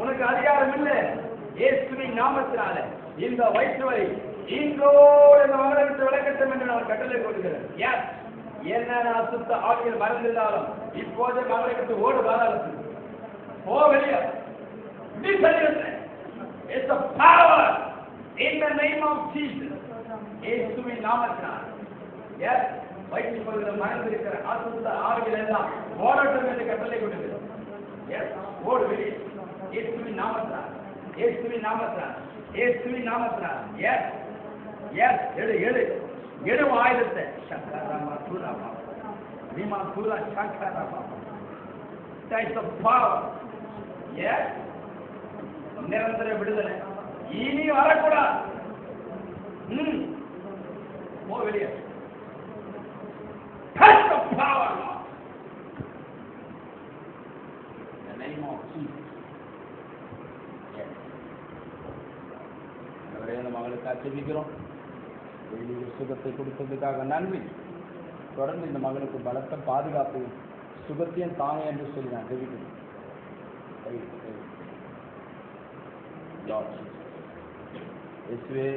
உனக்கு அதிகாரம் இல்லை. இயேசுவின் நாமத்தினால இந்த வயிற்று வலி இன்றோடு இந்த மகளை விட்டு விலகட்டும் என்று நான் கட்டளை கொடுக்கிறேன். என்ன அசுத்த ஆவியில் மறந்திருந்தாலும் இப்போதே மகளை விட்டு ஓடு வாதாளத்தில் போ வெளியே. It's a power in the name of Jesus. இயேசுவின் நாமத்தினால் வயிற்று பகுதியில் மறந்திருக்கிற அசுத்த ஆவிகள் எல்லாம் ஓடட்டும் என்று கட்டளை கொடுக்கிறேன். ஓடு வெளியே. இயேசுவின் நாமத்தினால் இயேசுவின் நாமத்தினால் இயேசுவின் நாமத்தினால் எடு எடு எடு ஆயுதத்தை சங்கராமா சூராமா நீமா சூரா சங்கராமா. That's the power. நிரந்தர விடுதலை இனி வரக்கூடாது. போ வெளியே. Touch the power. The name of Jesus. மகளுக்கு அச்சபிக்கிறோம். சுகத்தை கொடுத்ததுக்காக நன்றி. தொடர்ந்து இந்த மகளுக்கு பலத்த பாதுகாப்பு சுகத்தையும் தாங்க என்று சொல்லி நான் தெரிவிக்கிறேன். இயேசுவே